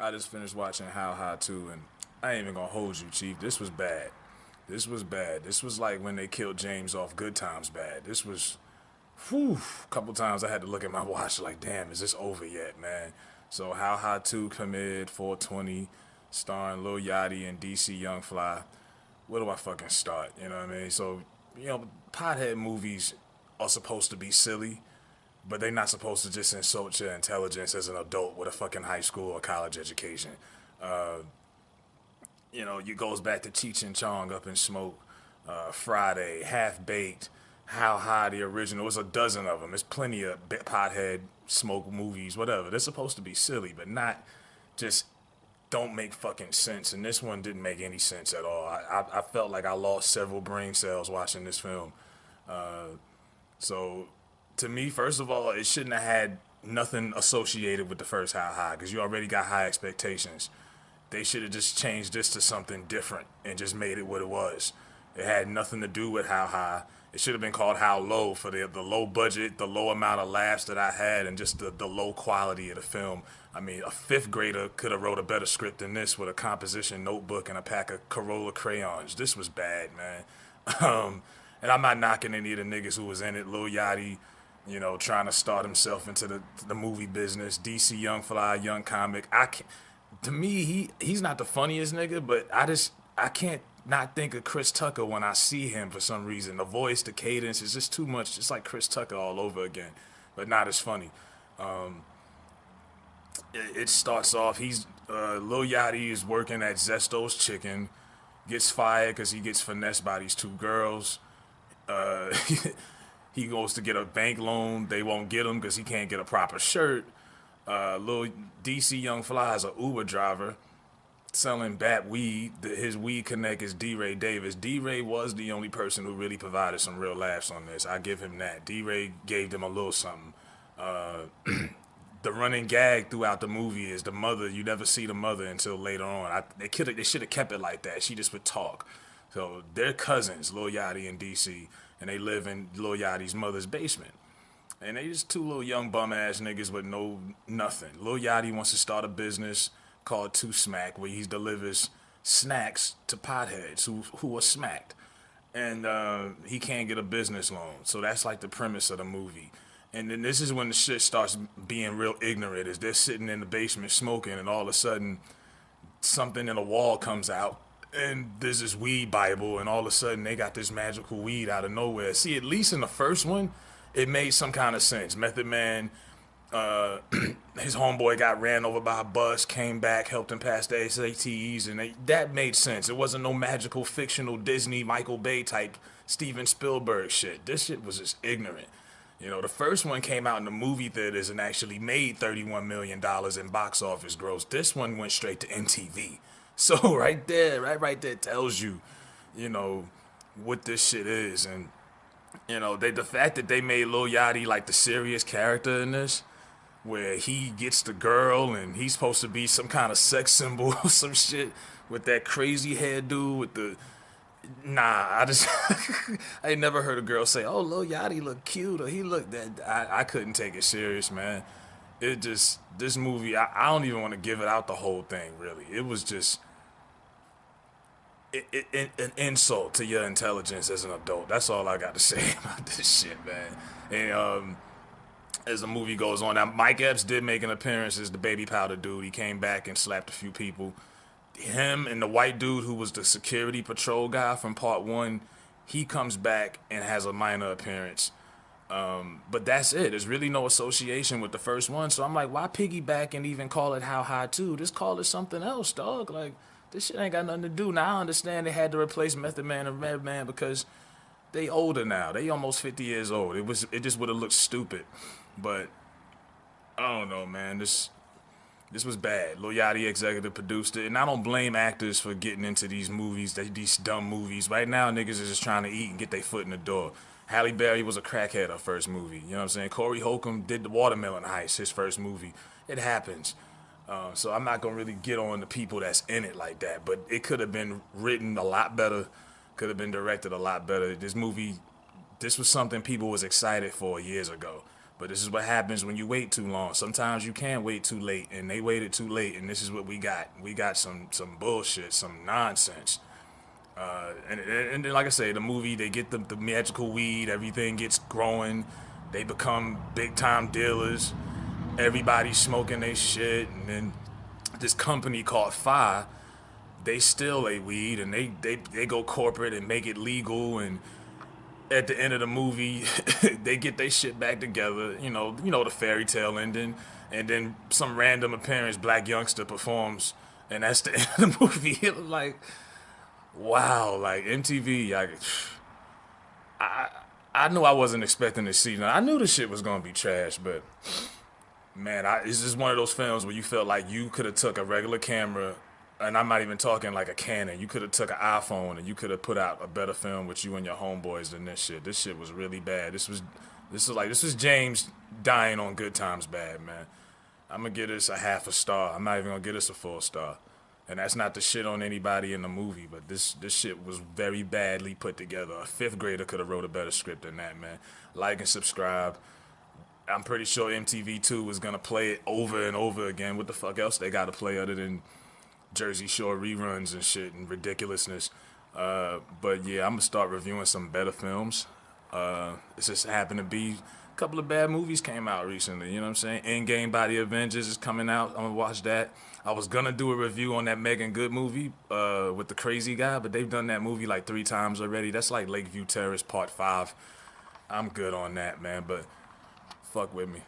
I just finished watching How High 2, and I ain't even gonna hold you, Chief. This was bad. This was bad. This was like when they killed James off Good Times bad. This was, whew, a couple times I had to look at my watch like, damn, is this over yet, man? So How High 2 premiered 420, starring Lil Yachty and DC YoungFly. Where do I fucking start? You know what I mean? So, pothead movies are supposed to be silly, but they're not supposed to just insult your intelligence as an adult with a fucking high school or college education. You goes back to Cheech and Chong, Up in Smoke, Friday, Half Baked, How High, the original. There's a dozen of them. There's plenty of pothead smoke movies, whatever. They're supposed to be silly, but not just don't make fucking sense. And this one didn't make any sense at all. I felt like I lost several brain cells watching this film. So, to me, first of all, it shouldn't have had nothing associated with the first How High because you already got high expectations. They should have just changed this to something different and just made it what it was. It had nothing to do with How High. It should have been called How Low for the low budget, the low amount of laughs that I had, and just the low quality of the film. I mean, a fifth grader could have wrote a better script than this with a composition notebook and a pack of Corolla crayons. This was bad, man. And I'm not knocking any of the niggas who was in it. Lil Yachty, trying to start himself into the movie business. DC Young Fly, Young Comic. To me, he's not the funniest nigga, but I can't not think of Chris Tucker when I see him for some reason. The voice, the cadence is just too much. It's like Chris Tucker all over again, but not as funny. It starts off, Lil Yachty is working at Zesto's Chicken, gets fired because he gets finessed by these two girls. Uh, he goes to get a bank loan. They won't get him because he can't get a proper shirt. Lil DC Young Fly is a Uber driver selling bat weed. His weed connect is Deray Davis. Deray was the only person who really provided some real laughs on this. I give him that. Deray gave them a little something. The running gag throughout the movie is the mother. You never see the mother until later on. They should have kept it like that. She just would talk. So they're cousins, Lil Yachty and DC, and they live in Lil Yachty's mother's basement. And they just two little young bum ass niggas with no nothing. Lil Yachty wants to start a business called Two Smack, where he delivers snacks to potheads who are smacked, and he can't get a business loan. So that's like the premise of the movie. And then this is when the shit starts being real ignorant. Is they're sitting in the basement smoking, and all of a sudden something in the wall comes out, and there's this weed Bible, and all of a sudden they got this magical weed out of nowhere. See, at least in the first one, it made some kind of sense. Method Man, his homeboy got ran over by a bus, came back, helped him pass the SATs, and that made sense. It wasn't no magical fictional Disney Michael Bay type Steven Spielberg shit. This shit was just ignorant. The first one came out in the movie theaters and actually made $31 million in box office gross. This one went straight to MTV. So right there tells you, what this shit is. And, the fact that they made Lil Yachty like the serious character in this, where he gets the girl and he's supposed to be some kind of sex symbol or some shit with that crazy hairdo with the... Nah, I ain't never heard a girl say, "Oh, Lil Yachty look cute," or "He look that." I couldn't take it serious, man. This movie, I don't even want to give it out the whole thing. Really, it was just an insult to your intelligence as an adult. That's all I got to say about this shit, man. And as the movie goes on, now Mike Epps did make an appearance as the baby powder dude. He came back and slapped a few people. Him and the white dude who was the security patrol guy from part one, he comes back and has a minor appearance. But that's it. There's really no association with the first one. So I'm like, why piggyback and even call it How High 2? Just call it something else, dog. Like, this shit ain't got nothing to do. Now I understand they had to replace Method Man and Redman because they older now. They almost 50 years old. It just would have looked stupid. But I don't know, man. This was bad. Lil Yachty executive produced it, and I don't blame actors for getting into these movies, these dumb movies. Right now, niggas are just trying to eat and get their foot in the door. Halle Berry was a crackhead her first movie. You know what I'm saying? Corey Holcomb did the Watermelon Heist, his first movie. It happens. So I'm not going to really get on the people that's in it like that, but it could have been written a lot better, could have been directed a lot better. This movie, this was something people was excited for years ago. But this is what happens when you wait too long. Sometimes you can't wait too late, and they waited too late, and this is what we got. We got some bullshit, some nonsense. And then, like I say, the movie, they get the magical weed, everything gets growing, they become big time dealers, everybody's smoking their shit, and then this company called Fi, they steal a weed and they go corporate and make it legal, and at the end of the movie, they get their shit back together. The fairy tale ending, and then some random appearance black youngster performs, and that's the end of the movie. It was like, wow, like MTV. I knew I wasn't expecting to see. I knew the shit was gonna be trash, but man, it's just one of those films where you felt like you could have took a regular camera, and I'm not even talking like a Canon. You could have took an iPhone and you could have put out a better film with you and your homeboys than this shit. This shit was really bad. This was James dying on Good Times bad, man. I'm gonna give this a half a star. I'm not even gonna give this a full star. And that's not the shit on anybody in the movie, but this shit was very badly put together. A fifth grader could have wrote a better script than that, man. Like and subscribe. I'm pretty sure MTV2 is gonna play it over and over again. What the fuck else they gotta play other than Jersey Shore reruns and shit and ridiculousness? But yeah, I'm gonna start reviewing some better films. It's just happened to be a couple of bad movies came out recently. You know what I'm saying? Endgame by the Avengers is coming out. I'm gonna watch that. I was gonna do a review on that Megan Good movie with the crazy guy, but they've done that movie like 3 times already. That's like Lakeview Terrace Part 5. I'm good on that, man, but fuck with me.